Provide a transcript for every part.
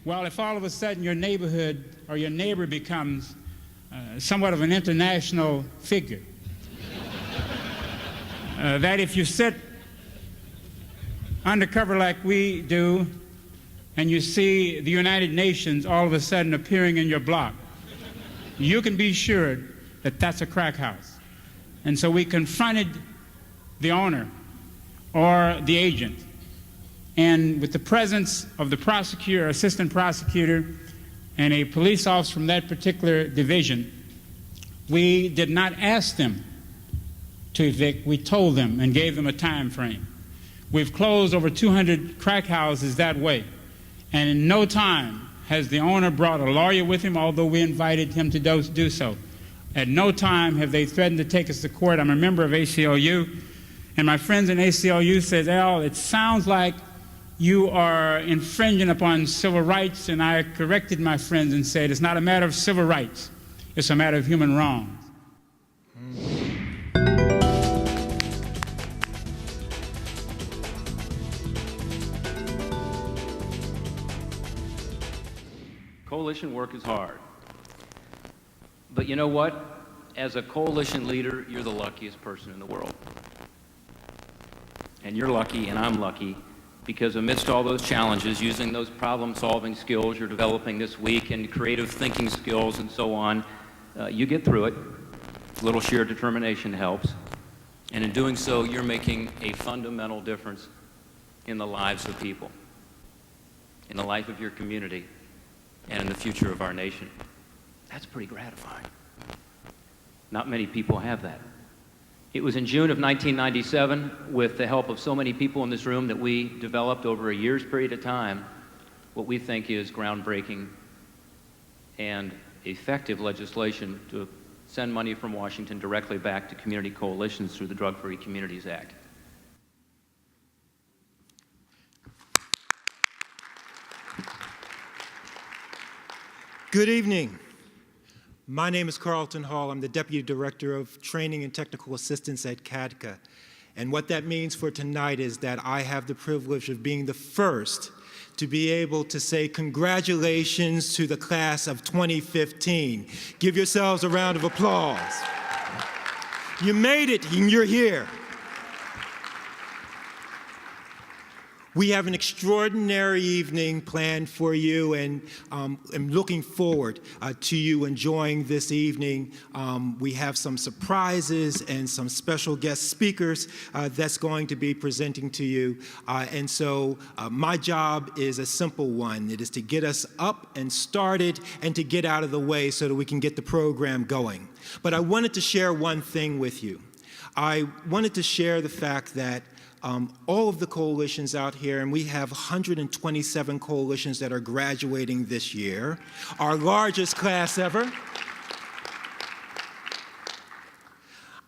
Well, if all of a sudden your neighborhood or your neighbor becomes somewhat of an international figure, that if you sit undercover like we do and you see the United Nations all of a sudden appearing in your block, you can be sure that that's a crack house. And so we confronted the owner or the agent. And with the presence of the prosecutor, assistant prosecutor, and a police officer from that particular division, we did not ask them to evict. We told them and gave them a time frame. We've closed over 200 crack houses that way. And in no time has the owner brought a lawyer with him, although we invited him to do so. At no time have they threatened to take us to court. I'm a member of ACLU, and my friends in ACLU said, Al, it sounds like you are infringing upon civil rights, and I corrected my friends and said, it's not a matter of civil rights, it's a matter of human wrongs. Coalition work is hard. But you know what? As a coalition leader, you're the luckiest person in the world. And you're lucky, and I'm lucky, because amidst all those challenges, using those problem-solving skills you're developing this week and creative thinking skills and so on, you get through it. A little sheer determination helps. And in doing so, you're making a fundamental difference in the lives of people, in the life of your community, and in the future of our nation. That's pretty gratifying. Not many people have that. It was in June of 1997, with the help of so many people in this room, that we developed over a year's period of time what we think is groundbreaking and effective legislation to send money from Washington directly back to community coalitions through the Drug-Free Communities Act. Good evening. My name is Carlton Hall. I'm the Deputy Director of Training and Technical Assistance at CADCA. And what that means for tonight is that I have the privilege of being the first to be able to say congratulations to the class of 2015. Give yourselves a round of applause. You made it, and you're here. We have an extraordinary evening planned for you, and I'm looking forward to you enjoying this evening. We have some surprises and some special guest speakers that's going to be presenting to you. And so my job is a simple one. It is to get us up and started and to get out of the way so that we can get the program going. But I wanted to share one thing with you. I wanted to share the fact that all of the coalitions out here, and we have 127 coalitions that are graduating this year, our largest class ever.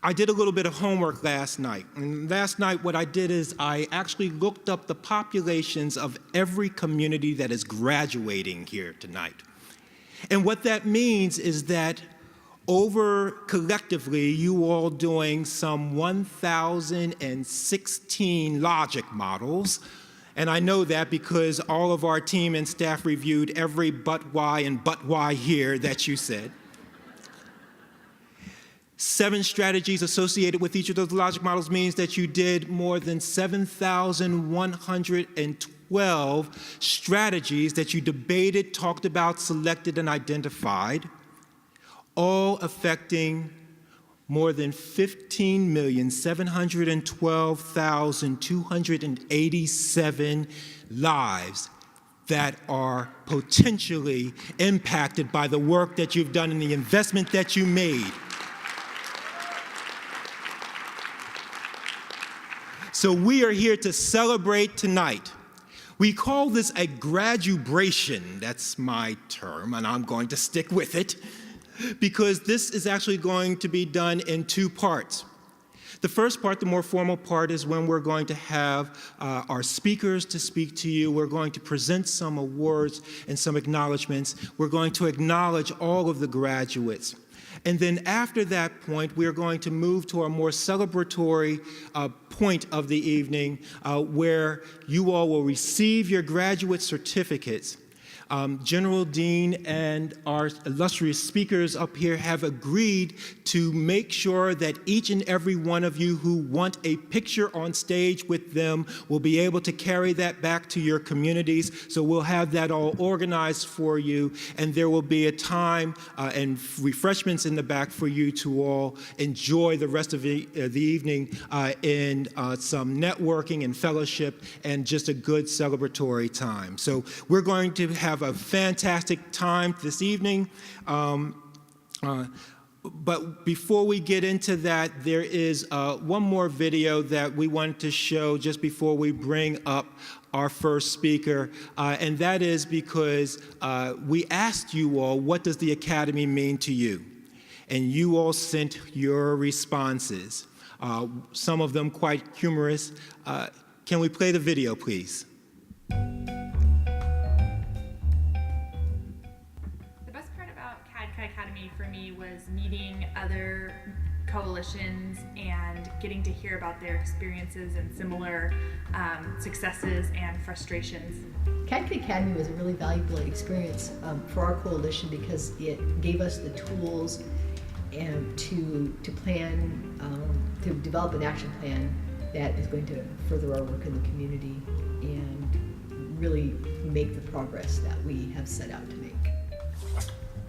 I did a little bit of homework last night. And last night what I did is I actually looked up the populations of every community that is graduating here tonight. And what that means is that over collectively, you all doing some 1,016 logic models. And I know that because all of our team and staff reviewed every but why and but why here that you said. 7 strategies associated with each of those logic models means that you did more than 7,112 strategies that you debated, talked about, selected, and identified, all affecting more than 15,712,287 lives that are potentially impacted by the work that you've done and the investment that you made. So we are here to celebrate tonight. We call this a gradubration. That's my term, and I'm going to stick with it, because this is actually going to be done in 2 parts. The first part, the more formal part, is when we're going to have our speakers to speak to you. We're going to present some awards and some acknowledgments. We're going to acknowledge all of the graduates. And then after that point, we're going to move to our more celebratory point of the evening where you all will receive your graduate certificates. General Dean and our illustrious speakers up here have agreed to make sure that each and every one of you who want a picture on stage with them will be able to carry that back to your communities. So we'll have that all organized for you, and there will be a time and refreshments in the back for you to all enjoy the rest of the evening in some networking and fellowship and just a good celebratory time. So we're going to have a fantastic time this evening. But before we get into that, there is one more video that we wanted to show just before we bring up our first speaker, and that is because we asked you all, what does the Academy mean to you? And you all sent your responses, some of them quite humorous. Can we play the video, please? CADCA Academy for me was meeting other coalitions and getting to hear about their experiences and similar successes and frustrations. CADCA Academy was a really valuable experience for our coalition because it gave us the tools and to plan, to develop an action plan that is going to further our work in the community and really make the progress that we have set out to make.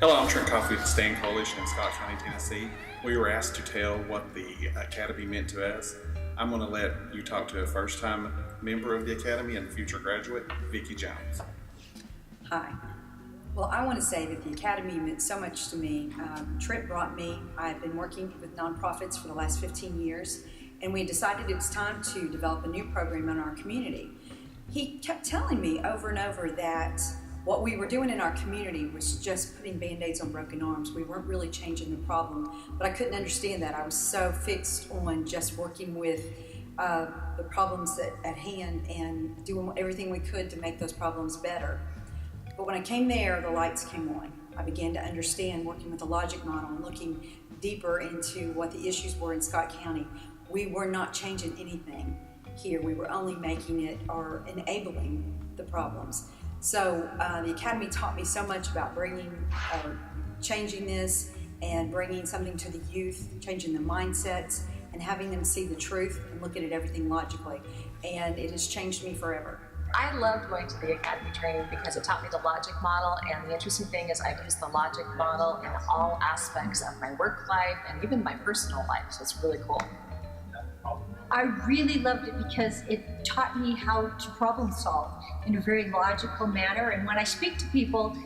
Hello, I'm Trent Coffey with the Stand Coalition in Scott County, Tennessee. We were asked to tell what the Academy meant to us. I'm going to let you talk to a first-time member of the Academy and future graduate, Vicki Jones. Hi. Well, I want to say that the Academy meant so much to me. Trent brought me. I've been working with nonprofits for the last 15 years, and we decided it was time to develop a new program in our community. He kept telling me over and over that what we were doing in our community was just putting Band-Aids on broken arms. We weren't really changing the problem, but I couldn't understand that. I was so fixed on just working with the problems at hand and doing everything we could to make those problems better. But when I came there, the lights came on. I began to understand, working with the logic model and looking deeper into what the issues were in Scott County. We were not changing anything here. We were only making it or enabling the problems. So the Academy taught me so much about changing this and bringing something to the youth, changing the mindsets, and having them see the truth and look at it everything logically. And it has changed me forever. I loved going to the Academy training because it taught me the logic model, and the interesting thing is I've used the logic model in all aspects of my work life and even my personal life, so it's really cool. I really loved it because it taught me how to problem solve in a very logical manner, and when I speak to people,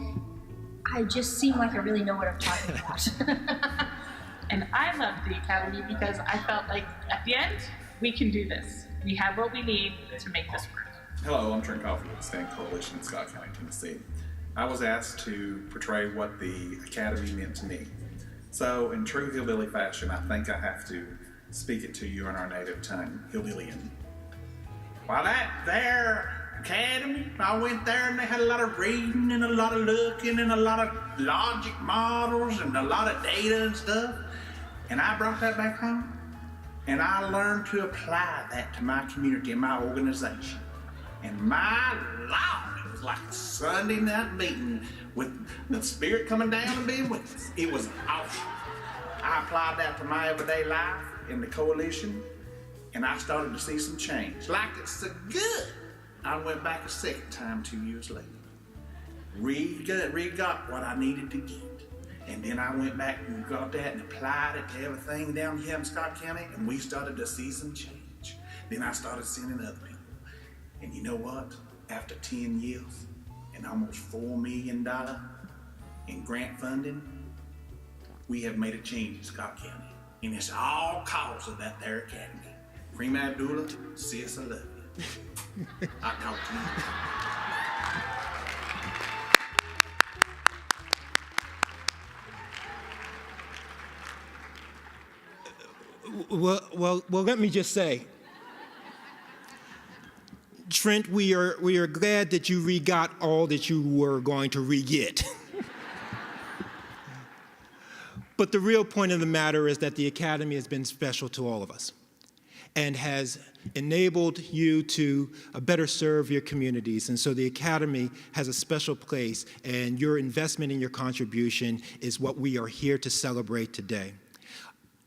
I just seem like I really know what I'm talking about. And I loved the Academy because I felt like at the end, we can do this. We have what we need to make this work. Hello, I'm Trent Coffey with the Stand Coalition in Scott County, Tennessee. I was asked to portray what the Academy meant to me. So in true hillbilly fashion, I think I have to speak it to you in our native tongue, Hillbillyan. Well, that there Academy, I went there and they had a lot of reading and a lot of looking and a lot of logic models and a lot of data and stuff. And I brought that back home and I learned to apply that to my community and my organization. And my Lord, it was like a Sunday night meeting with the Spirit coming down and being with us. It was awesome. I applied that to my everyday life in the coalition, and I started to see some change. Like it's so good. I went back a second time 2 years later. Re-got what I needed to get. And then I went back and got that and applied it to everything down here in Scott County, and we started to see some change. Then I started sending other people. And you know what? After 10 years and almost $4 million in grant funding, we have made a change in Scott County. And it's all cause of that there Academy. Cream Abdullah, sis, I love you. I'll talk to you. Well, let me just say, Trent, we are glad that you re-got all that you were going to re-get. But the real point of the matter is that the Academy has been special to all of us and has enabled you to better serve your communities. And so the Academy has a special place, and your investment and your contribution is what we are here to celebrate today.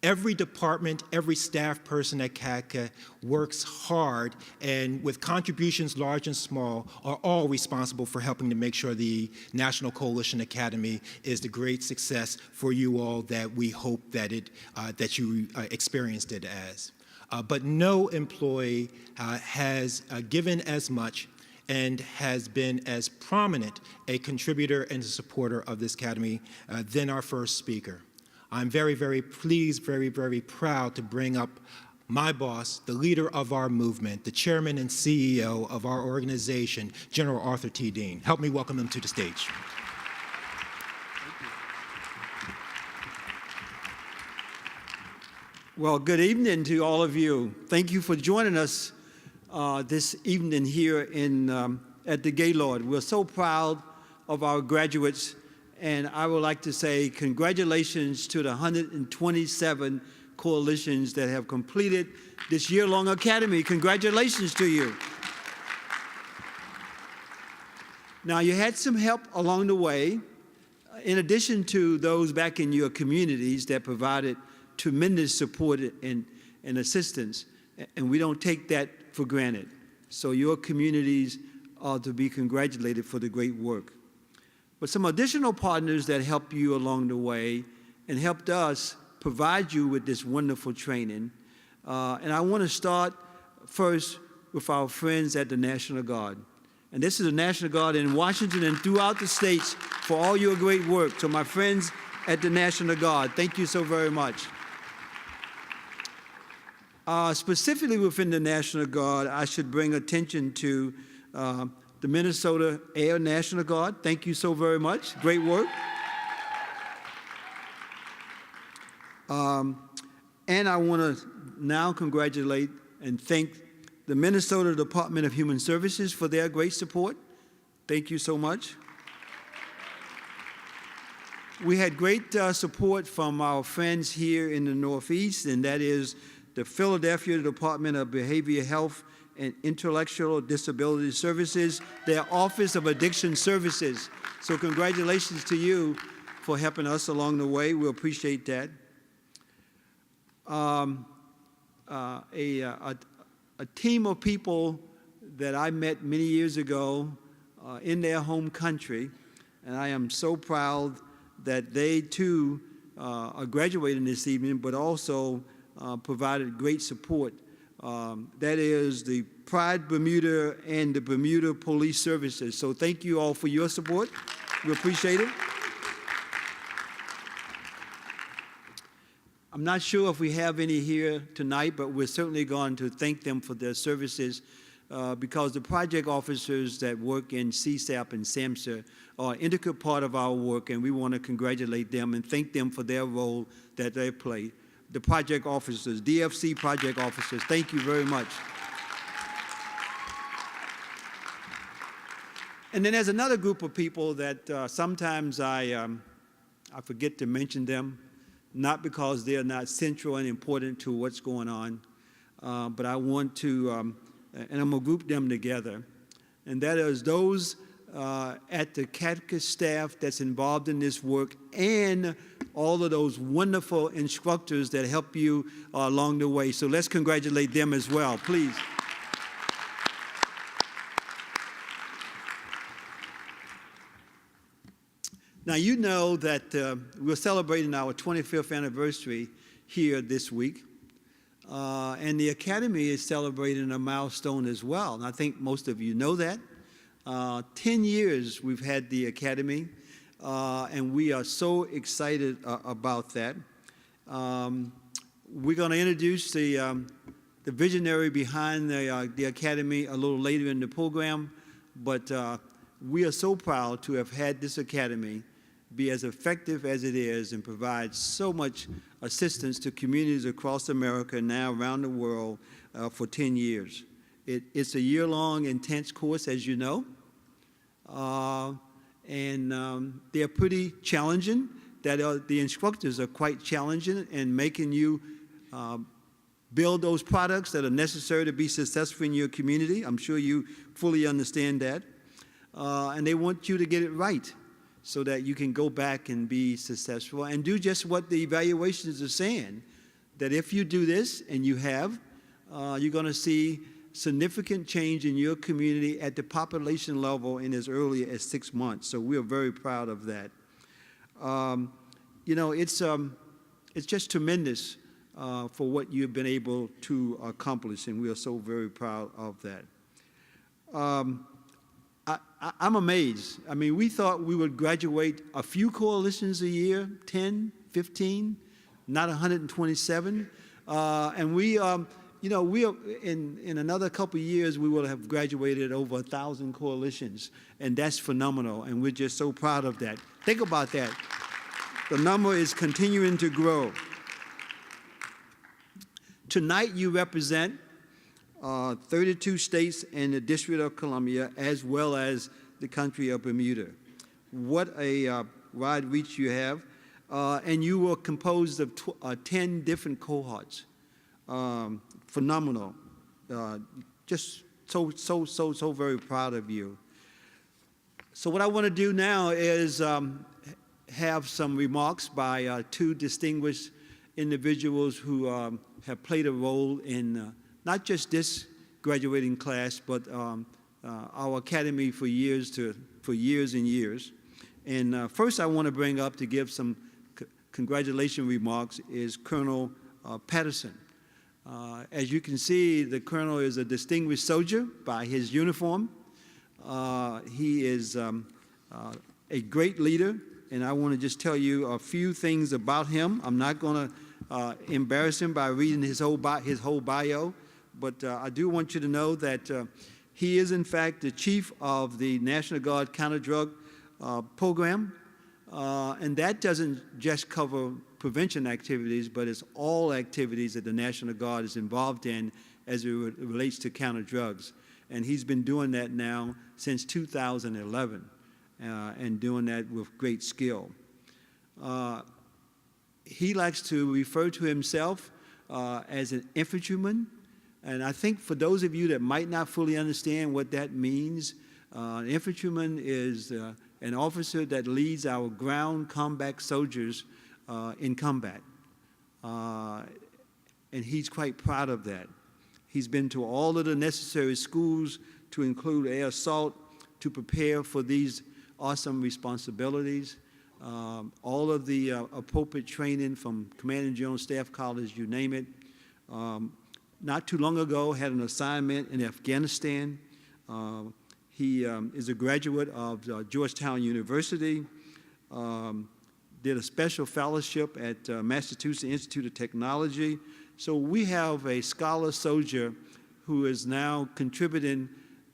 Every department, every staff person at CADCA works hard, and with contributions large and small, are all responsible for helping to make sure the National Coalition Academy is the great success for you all that we hope that you experienced it as. But no employee has given as much and has been as prominent a contributor and a supporter of this Academy than our first speaker. I'm very, very pleased, very, very proud to bring up my boss, the leader of our movement, the chairman and CEO of our organization, General Arthur T. Dean. Help me welcome him to the stage. Well, good evening to all of you. Thank you for joining us this evening here at the Gaylord. We're so proud of our graduates, and I would like to say congratulations to the 127 coalitions that have completed this year-long academy. Congratulations to you. Now, you had some help along the way, in addition to those back in your communities that provided tremendous support and assistance, and we don't take that for granted. So your communities are to be congratulated for the great work. But some additional partners that helped you along the way and helped us provide you with this wonderful training. And I want to start first with our friends at the National Guard. And this is the National Guard in Washington and throughout the states for all your great work. So my friends at the National Guard, thank you so very much. Specifically within the National Guard, I should bring attention to the Minnesota Air National Guard. Thank you so very much. Great work. And I want to now congratulate and thank the Minnesota Department of Human Services for their great support. Thank you so much. We had great support from our friends here in the Northeast, and that is the Philadelphia Department of Behavioral Health and Intellectual Disability Services, their Office of Addiction Services. So congratulations to you for helping us along the way. We appreciate that. A team of people that I met many years ago in their home country, and I am so proud that they too are graduating this evening, but also provided great support. That is the Pride Bermuda and the Bermuda Police Services. So thank you all for your support. We appreciate it. I'm not sure if we have any here tonight, but we're certainly going to thank them for their services because the project officers that work in CSAP and SAMHSA are an integral part of our work, and we want to congratulate them and thank them for their role that they play. The project officers, DFC project officers, thank you very much. And then there's another group of people that sometimes I forget to mention them, not because they're not central and important to what's going on, but I want to, and I'm going to group them together, and that is those at the CADCA staff that's involved in this work and all of those wonderful instructors that help you along the way. So let's congratulate them as well, please. Now, you know that we're celebrating our 25th anniversary here this week, and the Academy is celebrating a milestone as well, and I think most of you know that. 10 years we've had the Academy, and we are so excited about that. We're going to introduce the visionary behind the Academy a little later in the program, but we are so proud to have had this Academy be as effective as it is and provide so much assistance to communities across America and now around the world for 10 years. It's a year-long intense course, as you know, and they're pretty challenging. The instructors are quite challenging and making you build those products that are necessary to be successful in your community. I'm sure you fully understand that. And they want you to get it right so that you can go back and be successful and do just what the evaluations are saying, that if you do this, and you have, you're going to see significant change in your community at the population level in as early as 6 months. So we are very proud of that. You know, it's just tremendous for what you've been able to accomplish, and we are so very proud of that. I'm amazed. I mean, we thought we would graduate a few coalitions a year, 10, 15, not 127. And we, you know, we are, in another couple of years, we will have graduated over 1,000 coalitions, and that's phenomenal, and we're just so proud of that. Think about that. The number is continuing to grow. Tonight, you represent 32 states and the District of Columbia, as well as the country of Bermuda. What a wide reach you have. And you were composed of 10 different cohorts. Phenomenal. Just so very proud of you. So what I want to do now is have some remarks by two distinguished individuals who have played a role in not just this graduating class, but our academy for years and years. And first I want to bring up to give some congratulation remarks is Colonel Patterson. As you can see, the Colonel is a distinguished soldier by his uniform. He is a great leader, and I want to just tell you a few things about him. I'm not going to embarrass him by reading his whole bio, but I do want you to know that he is, in fact, the chief of the National Guard Counter-Drug Program, and that doesn't just cover prevention activities, but it's all activities that the National Guard is involved in as it relates to counter-drugs. And he's been doing that now since 2011, and doing that with great skill. He likes to refer to himself as an infantryman, and I think for those of you that might not fully understand what that means, an infantryman is an officer that leads our ground combat soldiers in combat. And he's quite proud of that. He's been to all of the necessary schools to include air assault to prepare for these awesome responsibilities. All of the appropriate training from Command and General Staff College, you name it. Not too long ago, had an assignment in Afghanistan. He is a graduate of Georgetown University, did a special fellowship at Massachusetts Institute of Technology. So we have a scholar soldier who is now contributing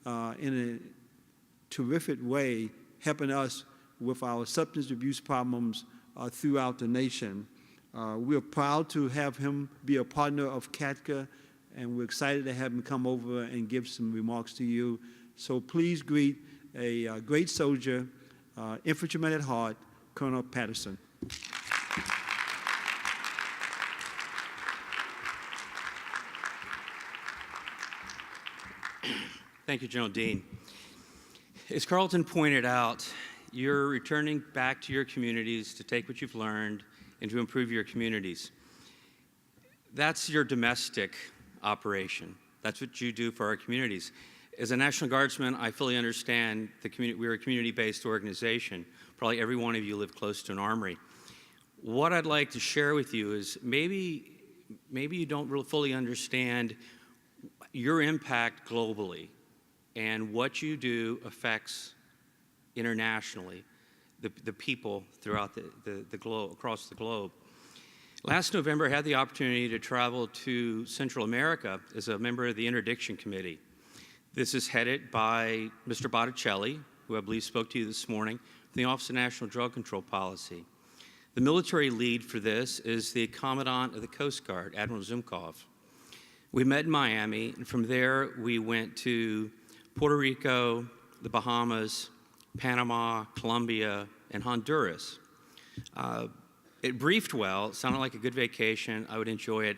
in a terrific way, helping us with our substance abuse problems throughout the nation. We're proud to have him be a partner of CADCA, and we're excited to have him come over and give some remarks to you. So please greet a great soldier, infantryman at heart, Colonel Patterson. Thank you, General Dean. As Carlton pointed out, you're returning back to your communities to take what you've learned and to improve your communities. That's your domestic operation. That's what you do for our communities. As a National Guardsman, I fully understand we're a community-based organization. Probably every one of you live close to an armory. What I'd like to share with you is maybe you don't really fully understand your impact globally and what you do affects internationally the people throughout the globe, across the globe. Last November, I had the opportunity to travel to Central America as a member of the Interdiction Committee. This is headed by Mr. Botticelli, who I believe spoke to you this morning, from the Office of National Drug Control Policy. The military lead for this is the Commandant of the Coast Guard, Admiral Zumkov. We met in Miami, and from there we went to Puerto Rico, the Bahamas, Panama, Colombia, and Honduras. It briefed well, it sounded like a good vacation, I would enjoy it.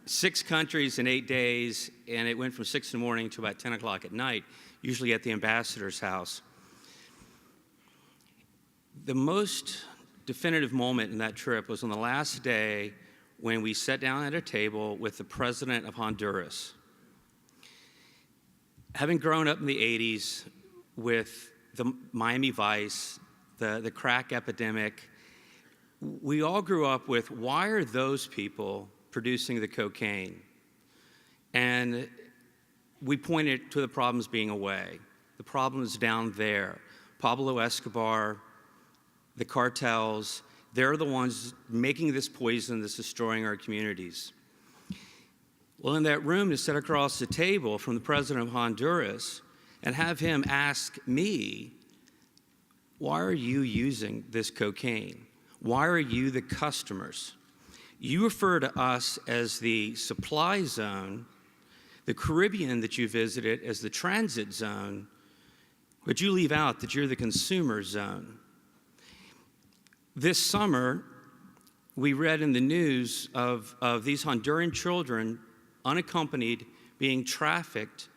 6 countries in 8 days, and it went from 6 in the morning to about 10 o'clock at night, usually at the ambassador's house. The most definitive moment in that trip was on the last day when we sat down at a table with the president of Honduras. Having grown up in the 80s with the Miami Vice, the crack epidemic, we all grew up with, why are those people producing the cocaine? And we pointed to the problems being away. The problem is down there. Pablo Escobar, the cartels, they're the ones making this poison that's destroying our communities. Well, in that room, to sit across the table from the president of Honduras and have him ask me, why are you using this cocaine? Why are you the customers? You refer to us as the supply zone, the Caribbean that you visited as the transit zone, but you leave out that you're the consumer zone. This summer, we read in the news of these Honduran children, unaccompanied, being trafficked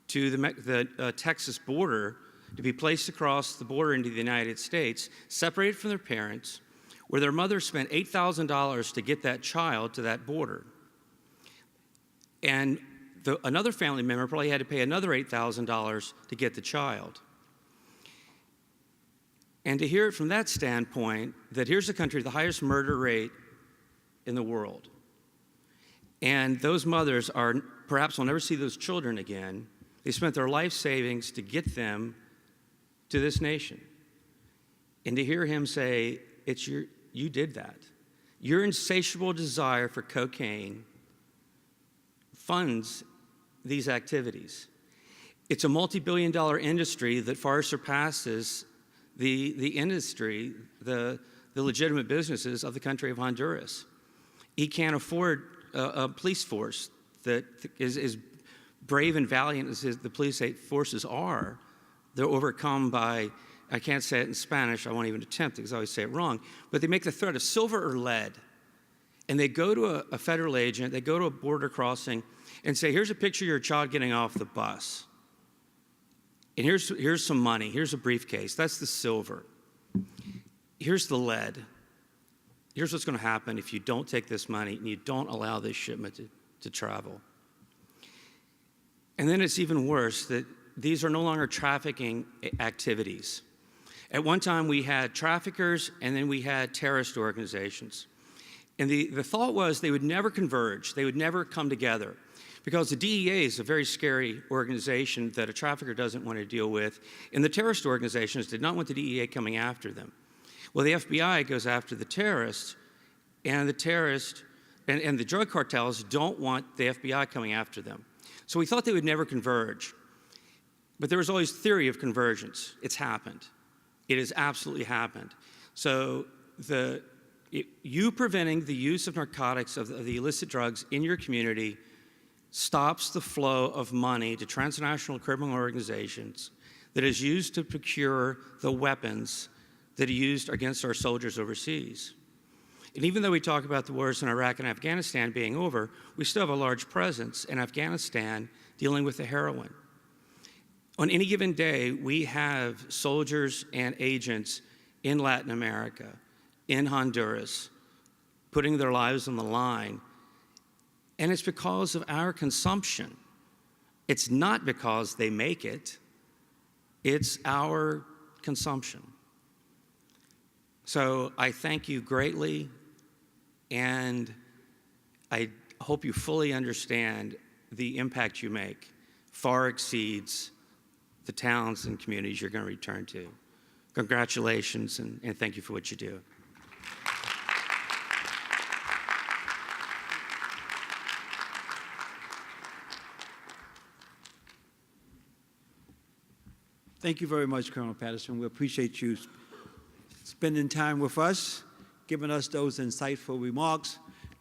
to the Texas border to be placed across the border into the United States, separated from their parents, where their mother spent $8,000 to get that child to that border. And another family member probably had to pay another $8,000 to get the child. And to hear it from that standpoint, that here's a country with the highest murder rate in the world. And those mothers perhaps will never see those children again. They spent their life savings to get them to this nation. And to hear him say, you did that. Your insatiable desire for cocaine funds these activities. It's a multi-billion-dollar industry that far surpasses the industry, the legitimate businesses of the country of Honduras. He can't afford a police force that is as brave and valiant as the police forces are. They're overcome by, I can't say it in Spanish, I won't even attempt it because I always say it wrong, but they make the threat of silver or lead. And they go to a federal agent, they go to a border crossing and say, here's a picture of your child getting off the bus. And here's some money, here's a briefcase, that's the silver. Here's the lead. Here's what's going to happen if you don't take this money and you don't allow this shipment to travel. And then it's even worse that these are no longer trafficking activities. At one time we had traffickers and then we had terrorist organizations. And the thought was they would never converge, they would never come together. Because the DEA is a very scary organization that a trafficker doesn't want to deal with, and the terrorist organizations did not want the DEA coming after them. Well, the FBI goes after the terrorists, and the drug cartels don't want the FBI coming after them. So we thought they would never converge. But there was always theory of convergence. It's happened. It has absolutely happened. So you preventing the use of narcotics, of the illicit drugs in your community, stops the flow of money to transnational criminal organizations that is used to procure the weapons that are used against our soldiers overseas. And even though we talk about the wars in Iraq and Afghanistan being over, we still have a large presence in Afghanistan dealing with the heroin. On any given day, we have soldiers and agents in Latin America, in Honduras, putting their lives on the line. And it's because of our consumption. It's not because they make it. It's our consumption. So I thank you greatly, and I hope you fully understand the impact you make far exceeds the towns and communities you're going to return to. Congratulations, and thank you for what you do. Thank you very much, Colonel Patterson. We appreciate you spending time with us, giving us those insightful remarks,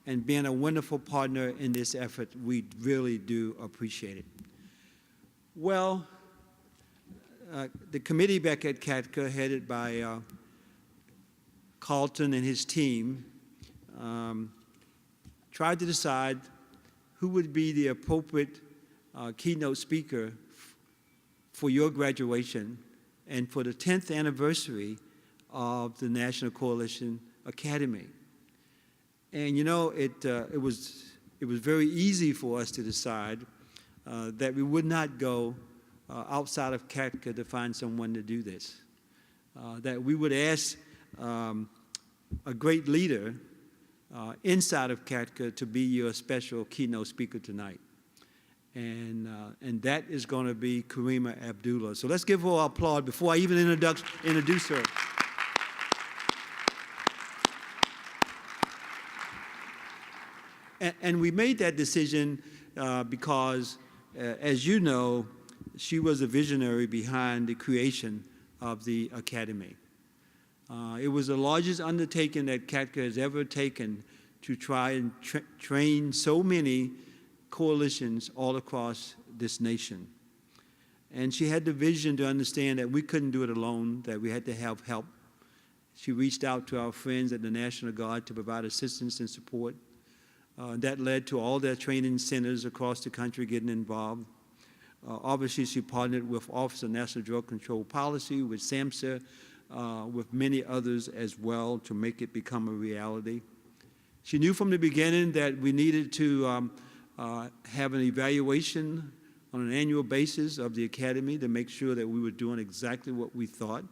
and being a wonderful partner in this effort. We really do appreciate it. Well, the committee back at CADCA, headed by Carlton and his team, tried to decide who would be the appropriate keynote speaker for your graduation and for the 10th anniversary of the National Coalition Academy. And you know, it was very easy for us to decide that we would not go outside of CADCA to find someone to do this. That we would ask a great leader inside of CADCA to be your special keynote speaker tonight. And that is going to be Karima Abdullah. So let's give her an applause before I even introduce her. And we made that decision because, as you know, she was a visionary behind the creation of the Academy. It was the largest undertaking that CADCA has ever taken to try and train so many coalitions all across this nation. And she had the vision to understand that we couldn't do it alone, that we had to have help. She reached out to our friends at the National Guard to provide assistance and support. That led to all their training centers across the country getting involved. Obviously, she partnered with Office of National Drug Control Policy, with SAMHSA, with many others as well to make it become a reality. She knew from the beginning that we needed to have an evaluation on an annual basis of the Academy to make sure that we were doing exactly what we thought.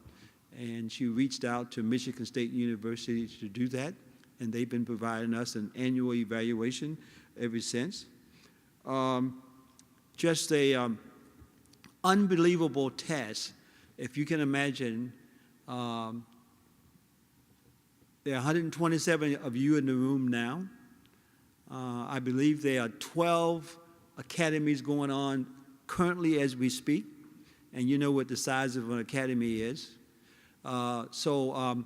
And she reached out to Michigan State University to do that, and they've been providing us an annual evaluation ever since. Just a unbelievable task. If you can imagine, there are 127 of you in the room now. I believe there are 12 academies going on currently as we speak, and you know what the size of an academy is. So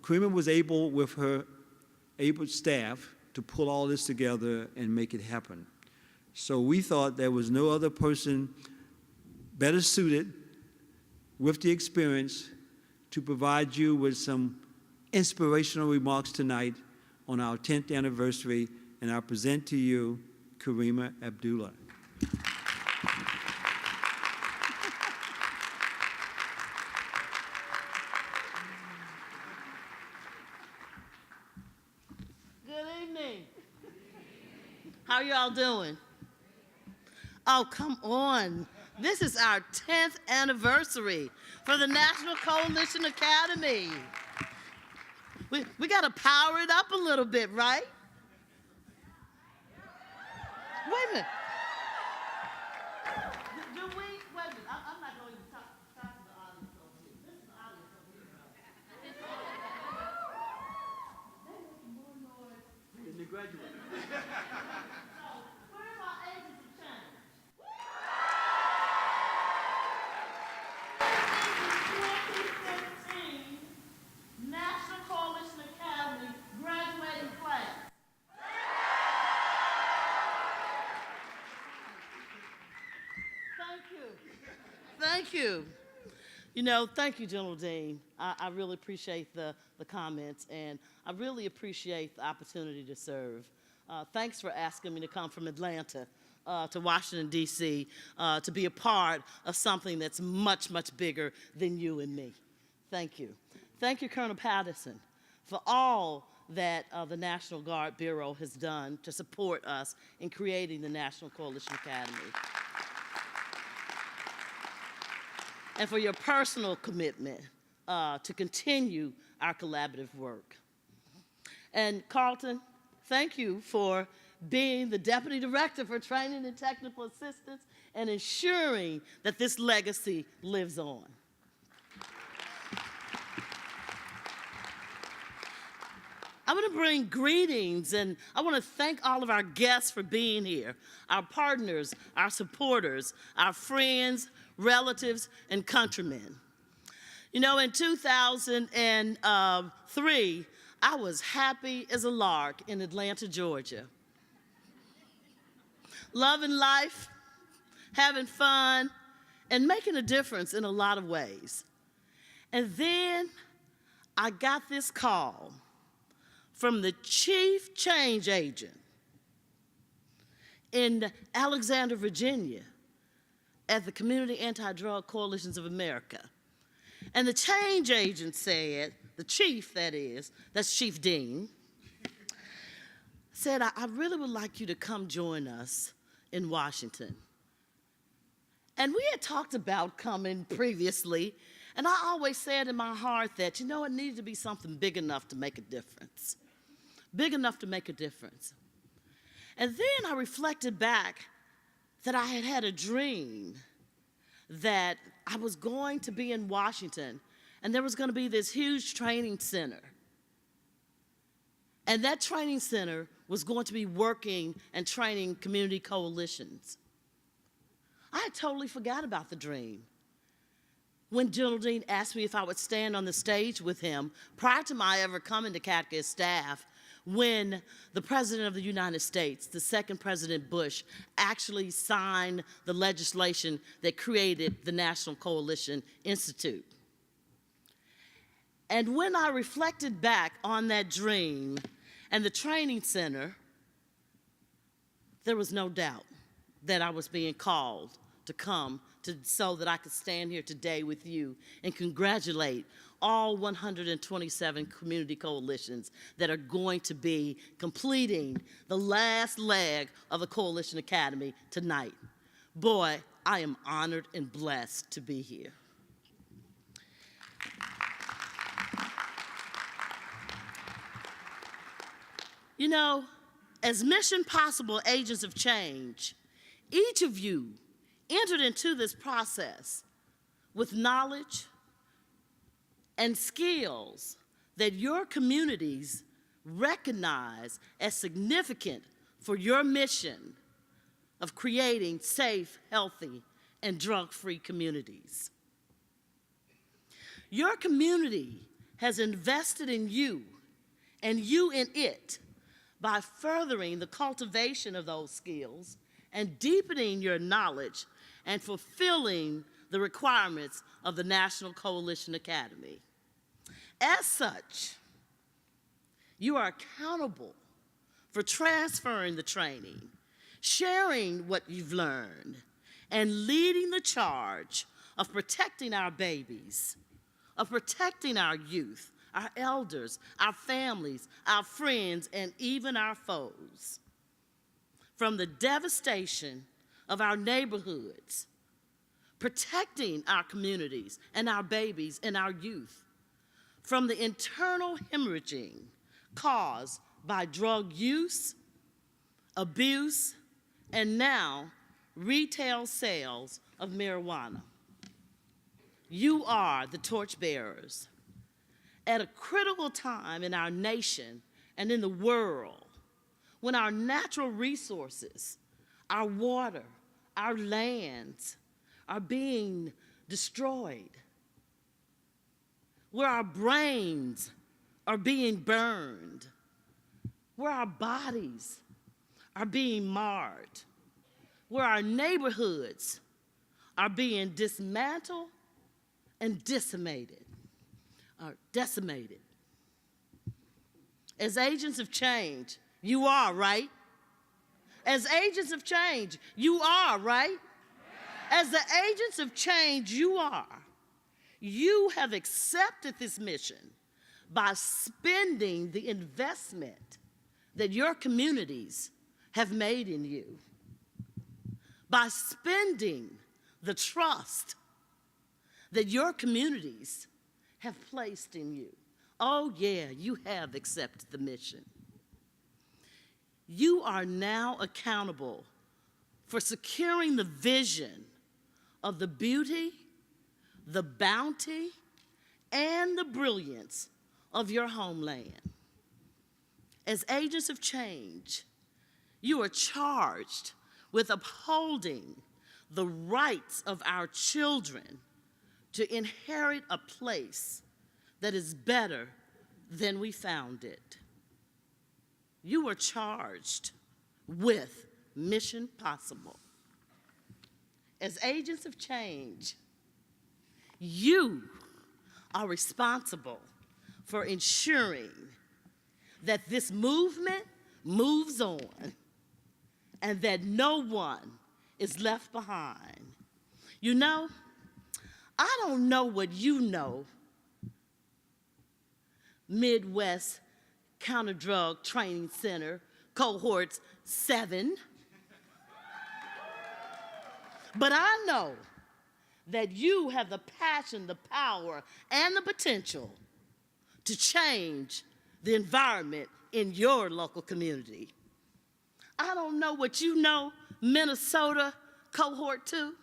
Karima was able, with her able staff, to pull all this together and make it happen. So we thought there was no other person better suited with the experience to provide you with some inspirational remarks tonight on our 10th anniversary, and I present to you Karima Abdullah. Good evening. How y'all doing? Oh, come on. This is our 10th anniversary for the National Coalition Academy. We got to power it up a little bit, right? Wait a minute. Do we, wait a minute, I'm not going to talk to the audience over here. This is the audience over here. They make more noise than the graduate. So, where are my agents of change? 2015 National Coalition Academy graduating class. Thank you. Thank you. You know, thank you, General Dean. I really appreciate the comments, and I really appreciate the opportunity to serve. Thanks for asking me to come from Atlanta to Washington, D.C., to be a part of something that's much, much bigger than you and me. Thank you. Thank you, Colonel Patterson, for all that the National Guard Bureau has done to support us in creating the National Coalition Academy. And for your personal commitment to continue our collaborative work. And Carlton, thank you for being the Deputy Director for Training and Technical Assistance and ensuring that this legacy lives on. I want to bring greetings, and I want to thank all of our guests for being here, our partners, our supporters, our friends, relatives, and countrymen. You know, in 2003, I was happy as a lark in Atlanta, Georgia. Loving life, having fun, and making a difference in a lot of ways. And then I got this call from the chief change agent. in Alexandria, Virginia, at the Community Anti-Drug Coalitions of America. And the change agent said, the chief that is, that's Chief Dean, said, I really would like you to come join us in Washington. And we had talked about coming previously, and I always said in my heart that, you know, it needed to be something big enough to make a difference. Big enough to make a difference. And then I reflected back that I had had a dream that I was going to be in Washington, and there was going to be this huge training center. And that training center was going to be working and training community coalitions. I had totally forgot about the dream. When General Dean asked me if I would stand on the stage with him, prior to my ever coming to CADCA staff, when the President of the United States, the second President Bush, actually signed the legislation that created the National Coalition Institute. And when I reflected back on that dream and the training center, there was no doubt that I was being called to come so that I could stand here today with you and congratulate all 127 community coalitions that are going to be completing the last leg of the Coalition Academy tonight. Boy, I am honored and blessed to be here. You know, as Mission Possible agents of change, each of you entered into this process with knowledge and skills that your communities recognize as significant for your mission of creating safe, healthy, and drug-free communities. Your community has invested in you and you in it by furthering the cultivation of those skills and deepening your knowledge and fulfilling the requirements of the National Coalition Academy. As such, you are accountable for transferring the training, sharing what you've learned, and leading the charge of protecting our babies, of protecting our youth, our elders, our families, our friends, and even our foes from the devastation of our neighborhoods, protecting our communities and our babies and our youth from the internal hemorrhaging caused by drug use, abuse, and now retail sales of marijuana. You are the torchbearers at a critical time in our nation and in the world when our natural resources, our water, our lands are being destroyed, where our brains are being burned, where our bodies are being marred, where our neighborhoods are being dismantled and decimated. As agents of change, you are, right? As agents of change, you are, right? As the agents of change, you are. You have accepted this mission by spending the investment that your communities have made in you, by spending the trust that your communities have placed in you. Oh yeah, you have accepted the mission. You are now accountable for securing the vision of the beauty, the bounty, and the brilliance of your homeland. As agents of change, you are charged with upholding the rights of our children to inherit a place that is better than we found it. You are charged with Mission Possible. As agents of change, you are responsible for ensuring that this movement moves on and that no one is left behind. You know, I don't know what you know, Midwest Counter-Drug Training Center, Cohorts 7. But I know that you have the passion, the power, and the potential to change the environment in your local community. I don't know what you know, Minnesota Cohort 2,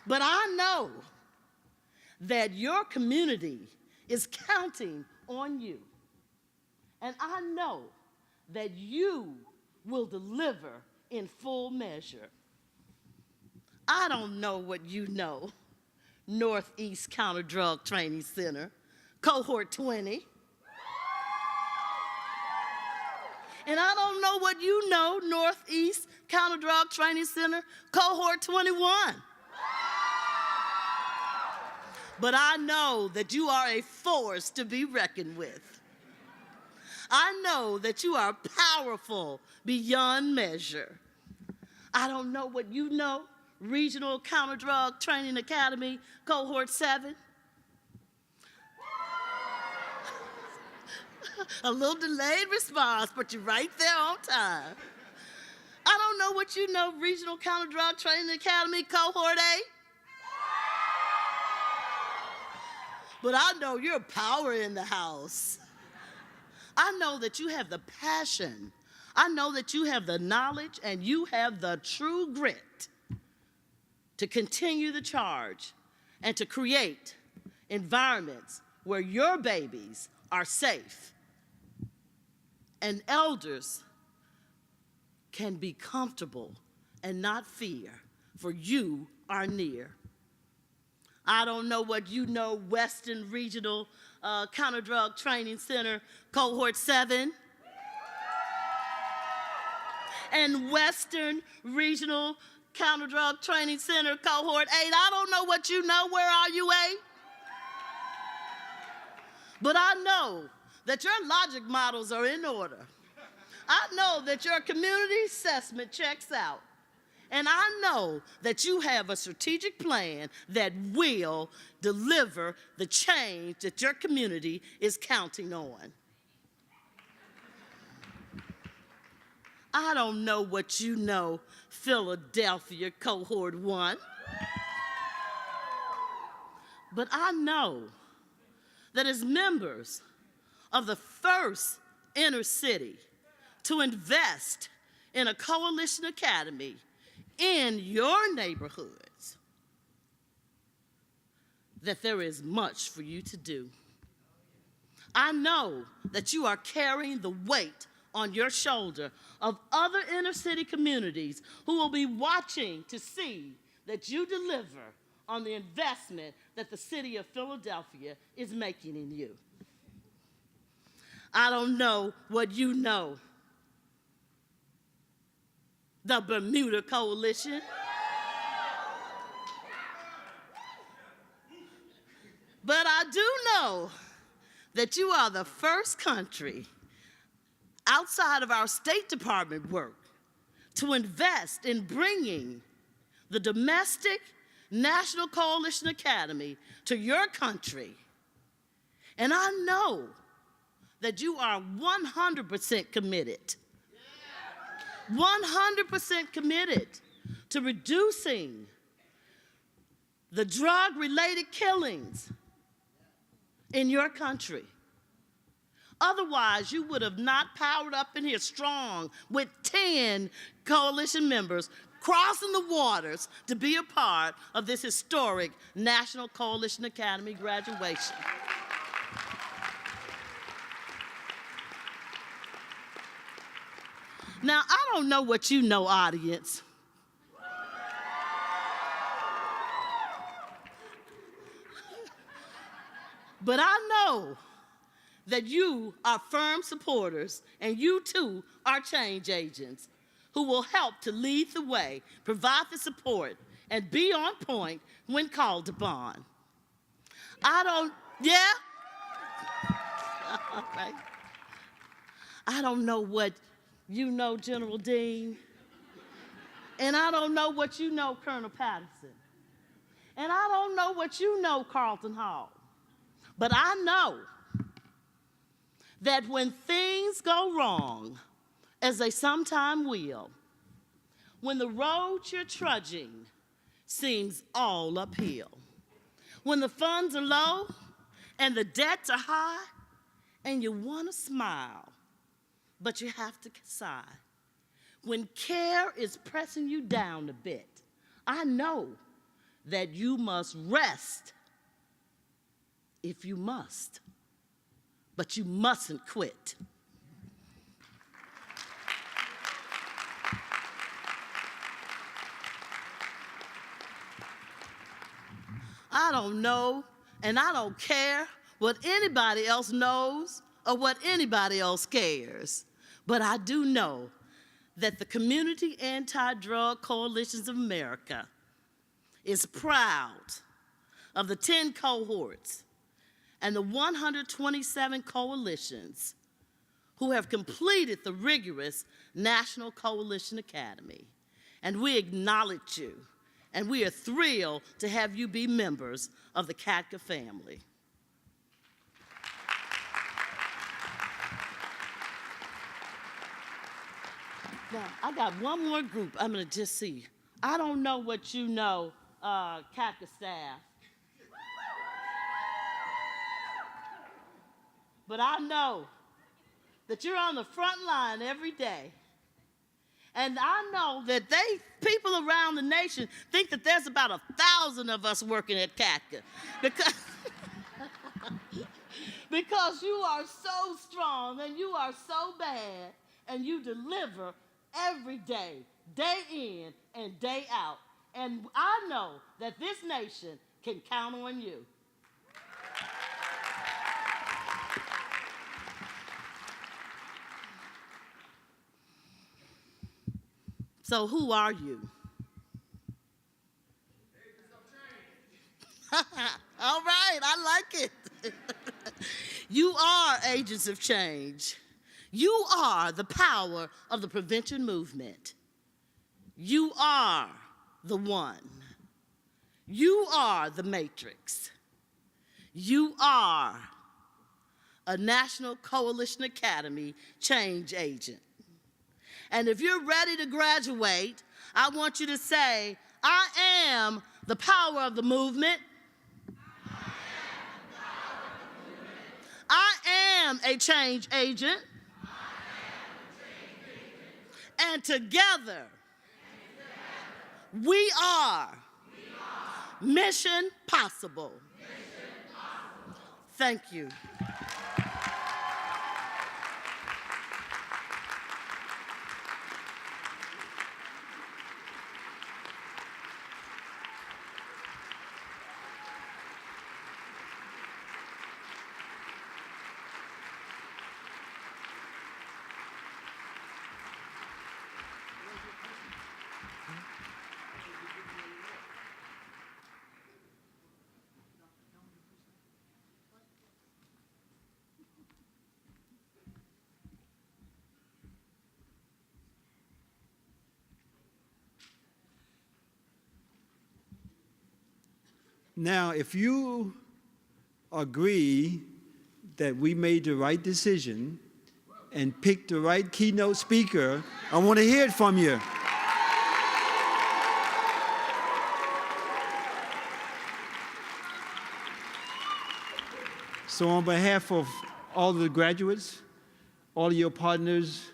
but I know that your community is counting on you. And I know that you will deliver in full measure. I don't know what you know, Northeast Counter-Drug Training Center, Cohort 20. And I don't know what you know, Northeast Counter-Drug Training Center, Cohort 21. But I know that you are a force to be reckoned with. I know that you are powerful beyond measure. I don't know what you know, Regional Counter-Drug Training Academy, Cohort 7. A little delayed response, but you're right there on time. I don't know what you know, Regional Counter-Drug Training Academy, Cohort 8. But I know you're power in the house. I know that you have the passion. I know that you have the knowledge and you have the true grit to continue the charge and to create environments where your babies are safe and elders can be comfortable and not fear, for you are near. I don't know what you know, Western Regional Counter-Drug Training Center, Cohort 7. And Western Regional Counter-Drug Training Center, Cohort 8. I don't know what you know. Where are you, 8? But I know that your logic models are in order. I know that your community assessment checks out. And I know that you have a strategic plan that will deliver the change that your community is counting on. I don't know what you know, Philadelphia Cohort 1. But I know that as members of the first inner city to invest in a coalition academy in your neighborhoods, that there is much for you to do. I know that you are carrying the weight on your shoulder of other inner city communities who will be watching to see that you deliver on the investment that the city of Philadelphia is making in you. I don't know what you know, the Bermuda Coalition. But I do know that you are the first country outside of our State Department work to invest in bringing the domestic National Coalition Academy to your country. And I know that you are 100% committed. 100% committed to reducing the drug-related killings in your country. Otherwise, you would have not powered up in here strong with 10 coalition members crossing the waters to be a part of this historic National Coalition Academy graduation. Now, I don't know what you know, audience. But I know that you are firm supporters and you too are change agents who will help to lead the way, provide the support, and be on point when called upon. Yeah? All right. I don't know what you know General Dean. And I don't know what you know, Colonel Patterson. And I don't know what you know, Carlton Hall. But I know that when things go wrong, as they sometime will, when the road you're trudging seems all uphill, when the funds are low and the debts are high, and you want to smile, but you have to sigh, when care is pressing you down a bit, I know that you must rest if you must, but you mustn't quit. I don't know, and I don't care what anybody else knows or what anybody else cares, but I do know that the Community Anti-Drug Coalitions of America is proud of the 10 cohorts and the 127 coalitions who have completed the rigorous National Coalition Academy. And we acknowledge you, and we are thrilled to have you be members of the CADCA family. Now, I got one more group I'm gonna just see. I don't know what you know, CADCA staff. But I know that you're on the front line every day. And I know that people around the nation think that there's about 1,000 of us working at CADCA. Because you are so strong and you are so bad and you deliver every day, day in and day out. And I know that this nation can count on you. So who are you? All right, I like it. You are agents of change. You are the power of the prevention movement. You are the one. You are the matrix. You are a National Coalition Academy change agent. And if you're ready to graduate, I want you to say, I am the power of the movement. I am a change agent. And together, we are Mission Possible. Thank you. Now, if you agree that we made the right decision and picked the right keynote speaker, I want to hear it from you. So on behalf of all the graduates, all of your partners,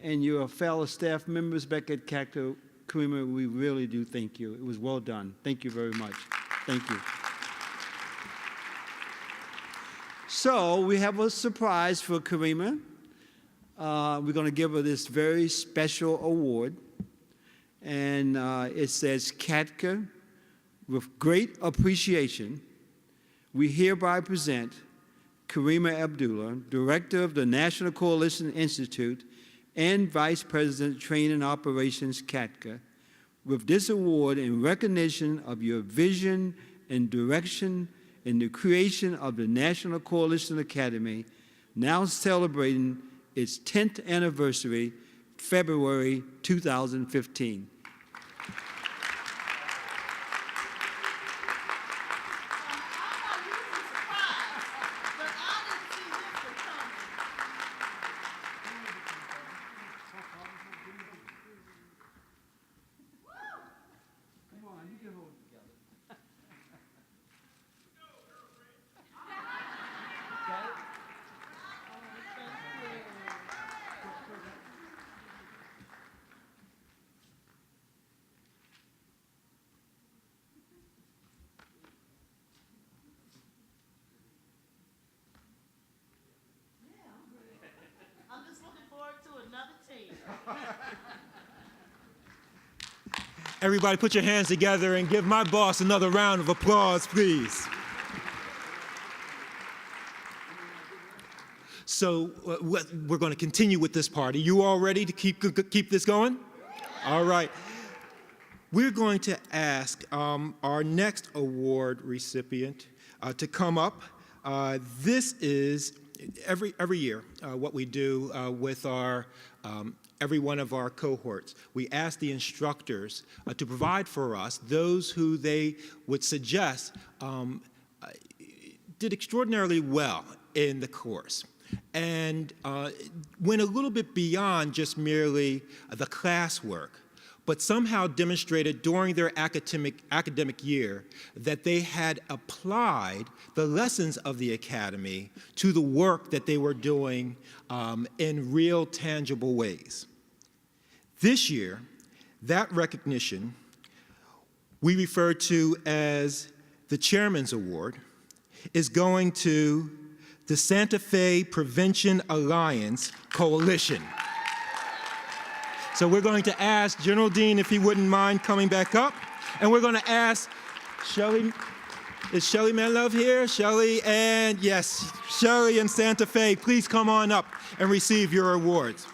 and your fellow staff members back at CADCA, Karima, we really do thank you. It was well done. Thank you very much. Thank you. So we have a surprise for Karima. We're going to give her this very special award. And it says, CADCA, with great appreciation, we hereby present Karima Abdullah, Director of the National Coalition Institute and Vice President, Training Operations, CADCA, with this award in recognition of your vision and direction in the creation of the National Coalition Academy, now celebrating its 10th anniversary, February 2015. I'm just looking forward to another team. Everybody put your hands together and give my boss another round of applause, please. So we're going to continue with this party. You all ready to keep this going? All right. We're going to ask our next award recipient to come up. This is every year what we do with our every one of our cohorts. We ask the instructors to provide for us those who they would suggest did extraordinarily well in the course and went a little bit beyond just merely the classwork, but somehow demonstrated during their academic year that they had applied the lessons of the academy to the work that they were doing in real, tangible ways. This year, that recognition we refer to as the Chairman's Award is going to the Santa Fe Prevention Alliance Coalition. So we're going to ask General Dean if he wouldn't mind coming back up. And we're going to ask Shelley, is Shelley Manlove here? Shelley and, yes, Shelley and Santa Fe, please come on up and receive your awards.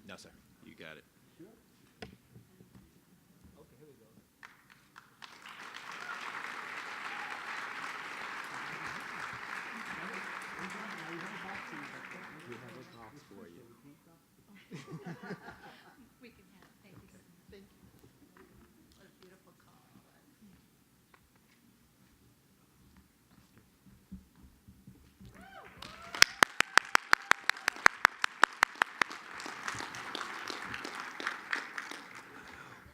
No, sir. You got it. Sure. Okay, here we go. We have a box for you. We can have. Thank you. Thank you. What a beautiful call.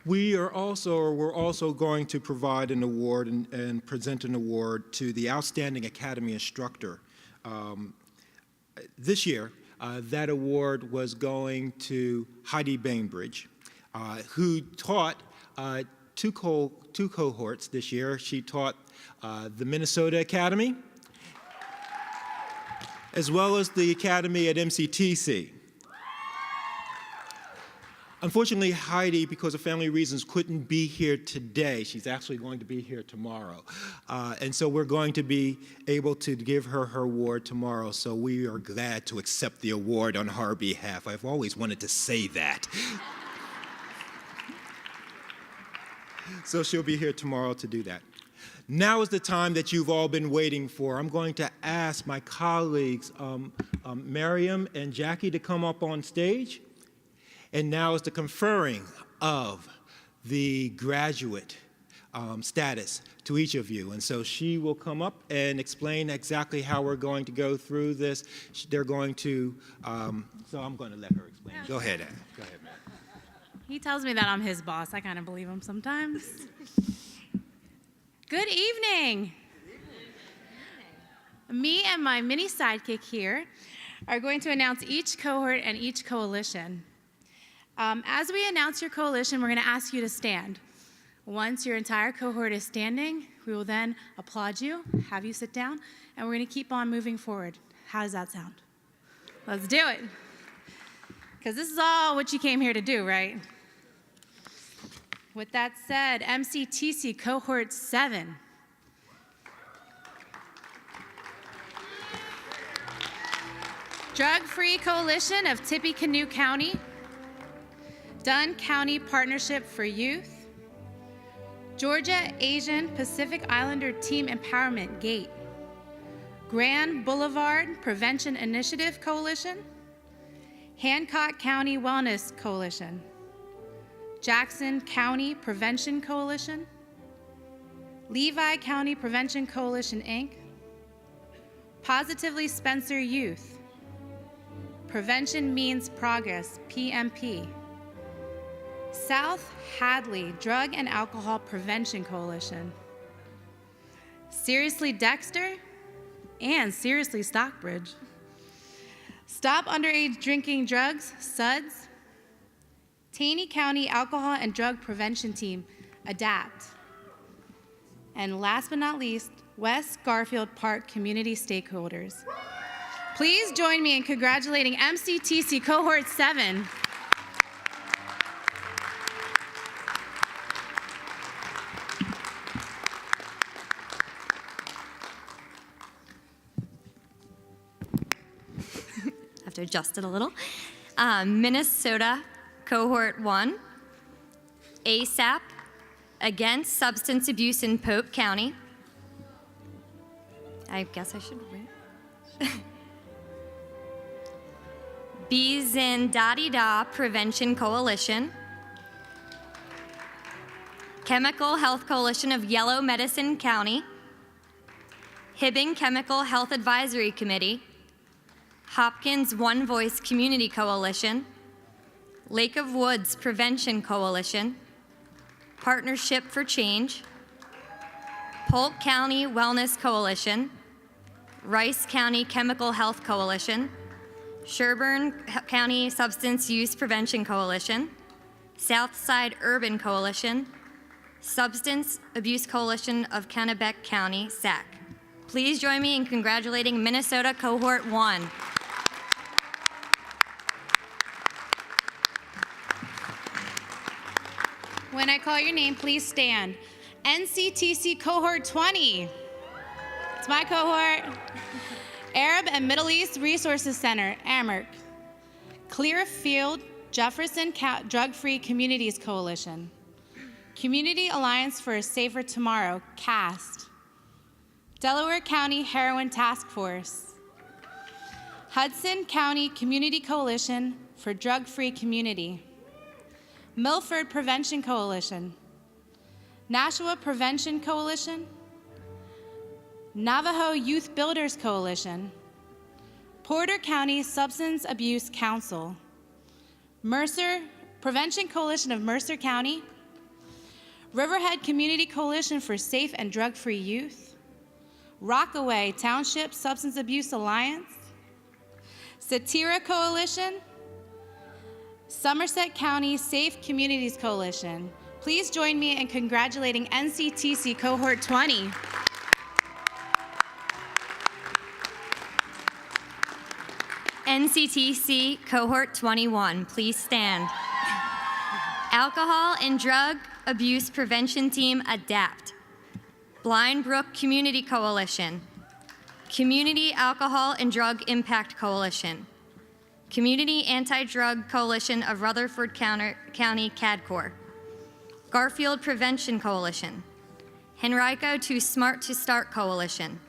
We're also going to provide an award and present an award to the Outstanding Academy Instructor. This year, that award was going to Heidi Bainbridge, who taught two cohorts this year. She taught the Minnesota Academy, as well as the Academy at MCTC. Unfortunately, Heidi, because of family reasons, couldn't be here today. She's actually going to be here tomorrow. And so we're going to be able to give her her award tomorrow. So we are glad to accept the award on her behalf. I've always wanted to say that. So she'll be here tomorrow to do that. Now is the time that you've all been waiting for. I'm going to ask my colleagues, Miriam and Jackie, to come up on stage. And now is the conferring of the graduate status to each of you. And so she will come up and explain exactly how we're going to go through this. They're going to, so I'm going to let her explain. Go ahead, Anne. Go ahead, man. He tells me that I'm his boss. I kind of believe him sometimes. Good evening. Me and my mini sidekick here are going to announce each cohort and each coalition. As we announce your coalition, we're going to ask you to stand. Once your entire cohort is standing, we will then applaud you, have you sit down, and we're going to keep on moving forward. How does that sound? Let's do it. Because this is all what you came here to do, right? With that said, MCTC Cohort 7. Drug-Free Coalition of Tippecanoe County. Dunn County Partnership for Youth. Georgia Asian Pacific Islander Team Empowerment Gate. Grand Boulevard Prevention Initiative Coalition. Hancock County Wellness Coalition. Jackson County Prevention Coalition. Levi County Prevention Coalition, Inc. Positively Spencer Youth. Prevention Means Progress, PMP. South Hadley Drug and Alcohol Prevention Coalition. Seriously Dexter and Seriously Stockbridge. Stop Underage Drinking Drugs, SUDS. Taney County Alcohol and Drug Prevention Team, ADAPT. And last but not least, West Garfield Park Community Stakeholders. Please join me in congratulating MCTC Cohort 7. Have to adjust it a little. Minnesota Cohort 1, ASAP, Against Substance Abuse in Pope County. I guess I should wait. Bizindadida Prevention Coalition. Chemical Health Coalition of Yellow Medicine County. Hibbing Chemical Health Advisory Committee. Hopkins One Voice Community Coalition. Lake of Woods Prevention Coalition. Partnership for Change. Polk County Wellness Coalition. Rice County Chemical Health Coalition. Sherburne County Substance Use Prevention Coalition. Southside Urban Coalition. Substance Abuse Coalition of Kennebec County, SAC. Please join me in congratulating Minnesota Cohort 1. When I call your name, please stand. NCTC Cohort 20. It's my cohort. Arab and Middle East Resources Center, AMERC. Clearfield Jefferson Drug-Free Communities Coalition. Community Alliance for a Safer Tomorrow, CAST. Delaware County Heroin Task Force. Hudson County Community Coalition for Drug-Free Community. Milford Prevention Coalition. Nashua Prevention Coalition. Navajo Youth Builders Coalition. Porter County Substance Abuse Council. Mercer Prevention Coalition of Mercer County. Riverhead Community Coalition for Safe and Drug-Free Youth. Rockaway Township Substance Abuse Alliance. Satira Coalition. Somerset County Safe Communities Coalition. Please join me in congratulating NCTC Cohort 20. NCTC Cohort 21, please stand. Alcohol and Drug Abuse Prevention Team, ADAPT. Blind Brook Community Coalition. Community Alcohol and Drug Impact Coalition. Community Anti-Drug Coalition of Rutherford County, CADCA. Garfield Prevention Coalition. Henrico Too Smart to Start Coalition.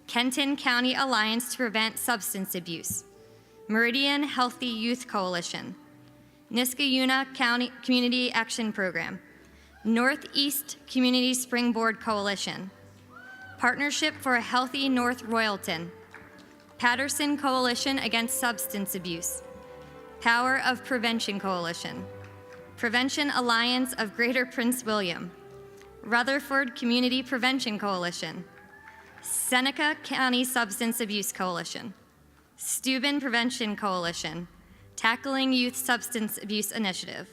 Kenton County Alliance to Prevent Substance Abuse. Meridian Healthy Youth Coalition. Niskayuna County Community Action Program. Northeast Community Springboard Coalition. Partnership for a Healthy North Royalton. Patterson Coalition Against Substance Abuse. Power of Prevention Coalition. Prevention Alliance of Greater Prince William. Rutherford Community Prevention Coalition. Seneca County Substance Abuse Coalition. Steuben Prevention Coalition. Tackling Youth Substance Abuse Initiative.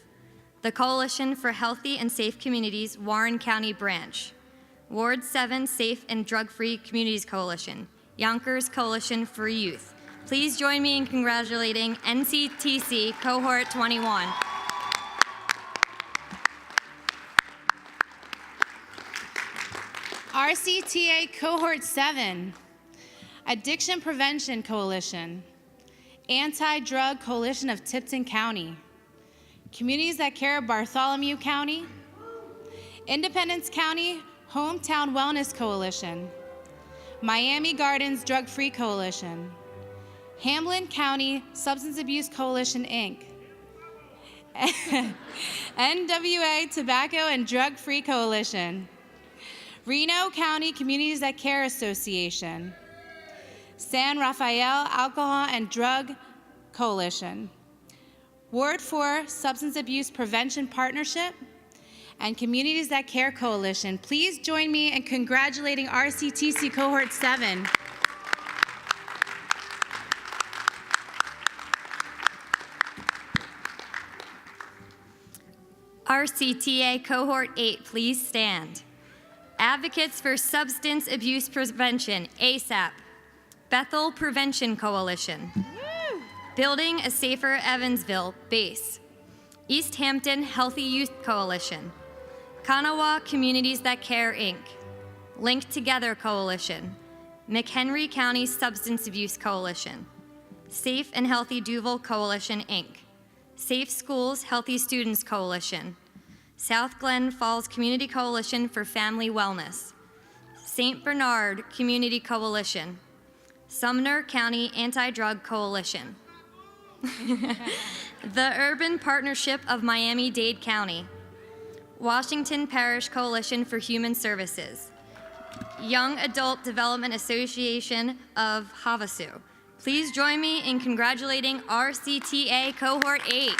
The Coalition for Healthy and Safe Communities, Warren County Branch. Ward 7 Safe and Drug-Free Communities Coalition. Yonkers Coalition for Youth. Please join me in congratulating NCTC Cohort 21. RCTA Cohort 7, Addiction Prevention Coalition, Anti-Drug Coalition of Tipton County, Communities That Care Bartholomew County, Independence County Hometown Wellness Coalition, Miami Gardens Drug-Free Coalition, Hamlin County Substance Abuse Coalition, Inc., NWA Tobacco and Drug-Free Coalition, Reno County Communities That Care Association, San Rafael Alcohol and Drug Coalition, Ward 4 Substance Abuse Prevention Partnership, and Communities That Care Coalition. Please join me in congratulating RCTC Cohort 7. RCTA Cohort 8, please stand. Advocates for Substance Abuse Prevention, ASAP. Bethel Prevention Coalition. Building a Safer Evansville, BASE. East Hampton Healthy Youth Coalition. Kanawha Communities That Care, Inc. Link Together Coalition. McHenry County Substance Abuse Coalition. Safe and Healthy Duval Coalition, Inc. Safe Schools Healthy Students Coalition. South Glen Falls Community Coalition for Family Wellness. St. Bernard Community Coalition. Sumner County Anti-Drug Coalition. The Urban Partnership of Miami-Dade County. Washington Parish Coalition for Human Services. Young Adult Development Association of Havasu. Please join me in congratulating RCTA Cohort 8.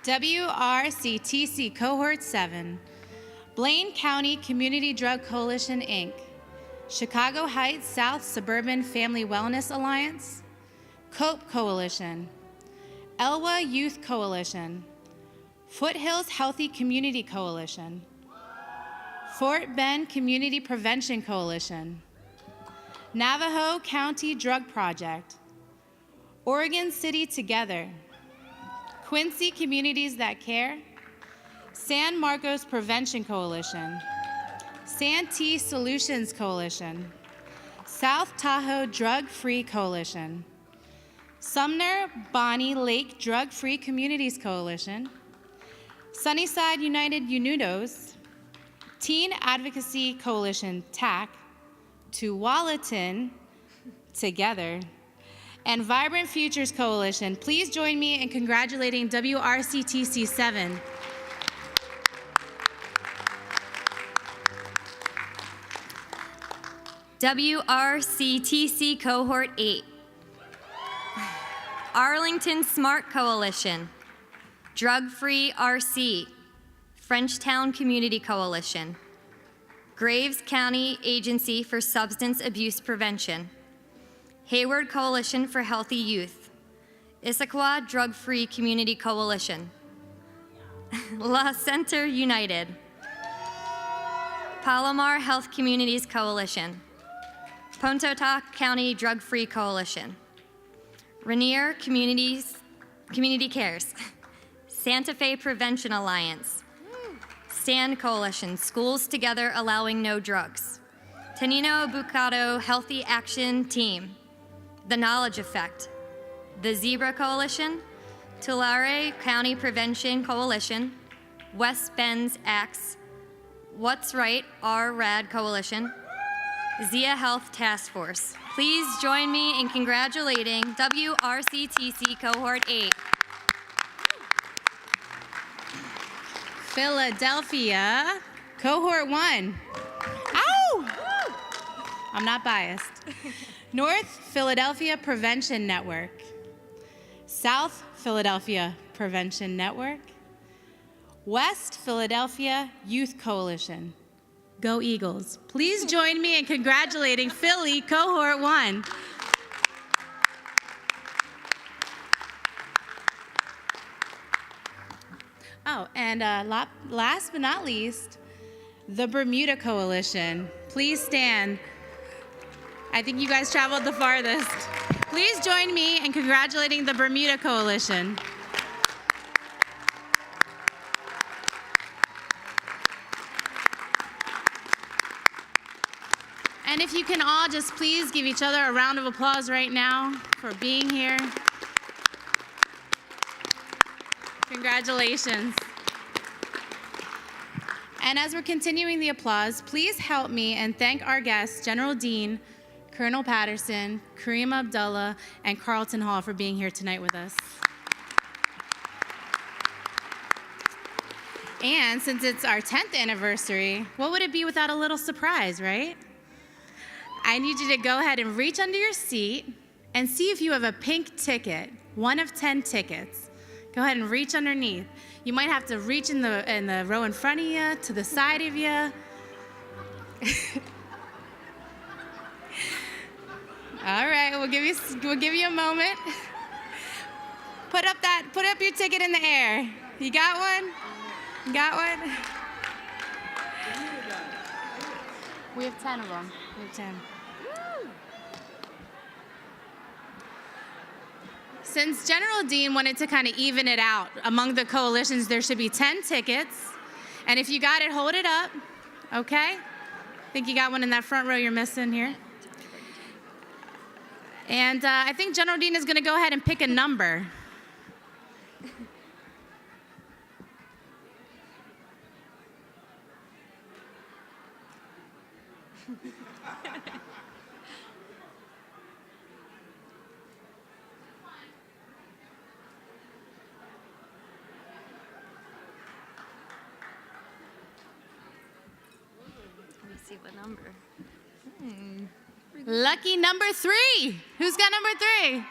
WRCTC Cohort 7, Blaine County Community Drug Coalition, Inc., Chicago Heights South Suburban Family Wellness Alliance, COPE Coalition, Elwha Youth Coalition, Foothills Healthy Community Coalition, Fort Bend Community Prevention Coalition, Navajo County Drug Project, Oregon City Together, Quincy Communities That Care, San Marcos Prevention Coalition, Santee Solutions Coalition, South Tahoe Drug-Free Coalition, Sumner Bonnie Lake Drug-Free Communities Coalition, Sunnyside United Unudos, Teen Advocacy Coalition, TAC, Tualatin Together, and Vibrant Futures Coalition. Please join me in congratulating WRCTC 7. WRCTC Cohort 8. Arlington Smart Coalition. Drug Free RC. Frenchtown Community Coalition. Graves County Agency for Substance Abuse Prevention. Hayward Coalition for Healthy Youth. Issaquah Drug Free Community Coalition. La Center United. Palomar Health Communities Coalition. Pontotoc County Drug Free Coalition. Rainier Community Cares. Santa Fe Prevention Alliance. STAND Coalition, Schools Together Allowing No Drugs. Tenino Bucado Healthy Action Team. The Knowledge Effect. The Zebra Coalition. Tulare County Prevention Coalition. West Bend's ACTS. What's Right, Our Rad Coalition. Zia Health Task Force. Please join me in congratulating WRCTC Cohort 8. Philadelphia, Cohort 1. Ow! I'm not biased. North Philadelphia Prevention Network. South Philadelphia Prevention Network. West Philadelphia Youth Coalition. Go Eagles. Please join me in congratulating Philly Cohort 1. Oh, and last but not least, the Bermuda Coalition. Please stand. I think you guys traveled the farthest. Please join me in congratulating the Bermuda Coalition. And if you can all just please give each other a round of applause right now for being here. Congratulations. And as we're continuing the applause, please help me and thank our guests, General Dean, Colonel Patterson, Kareem Abdullah, and Carlton Hall for being here tonight with us. And since it's our 10th anniversary, what would it be without a little surprise, right? I need you to go ahead and reach under your seat and see if you have a pink ticket, one of 10 tickets. Go ahead and reach underneath. You might have to reach in the row in front of you, to the side of you. All right, we'll give you a moment. Put up your ticket in the air. You got one? You got one? We have 10 of them. We have 10. Since General Dean wanted to kind of even it out among the coalitions, there should be 10 tickets. And if you got it, hold it up, okay? I think you got one in that front row you're missing here. And I think General Dean is going to go ahead and pick a number. See what number? Lucky number 3. Who's got number 3?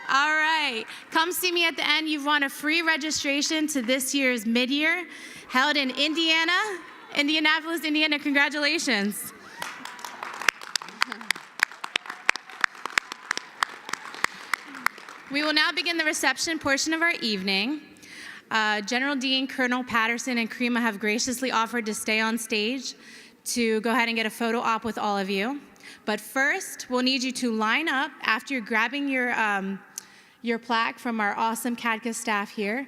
All right. Come see me at the end. You've won a free registration to this year's mid-year held in Indianapolis, Indiana. Congratulations. We will now begin the reception portion of our evening. General Dean, Colonel Patterson, and Karima have graciously offered to stay on stage to go ahead and get a photo op with all of you. But first, we'll need you to line up after you're grabbing your plaque from our awesome CADCA staff here.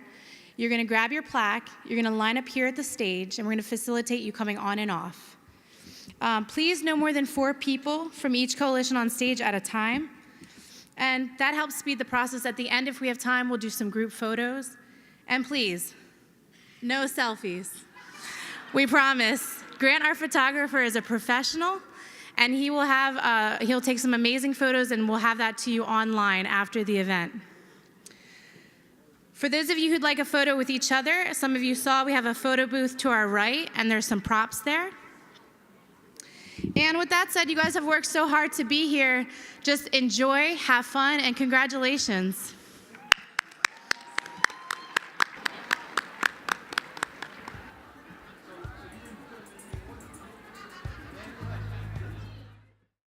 You're gonna grab your plaque, you're gonna line up here at the stage, and we're gonna facilitate you coming on and off. Please no more than 4 people from each coalition on stage at a time. And that helps speed the process. At the end, if we have time, we'll do some group photos. And please, no selfies. We promise. Grant, our photographer, is a professional, and he'll take some amazing photos, and we'll have that to you online after the event. For those of you who'd like a photo with each other, some of you saw we have a photo booth to our right, and there's some props there. And with that said, you guys have worked so hard to be here. Just enjoy, have fun, and congratulations.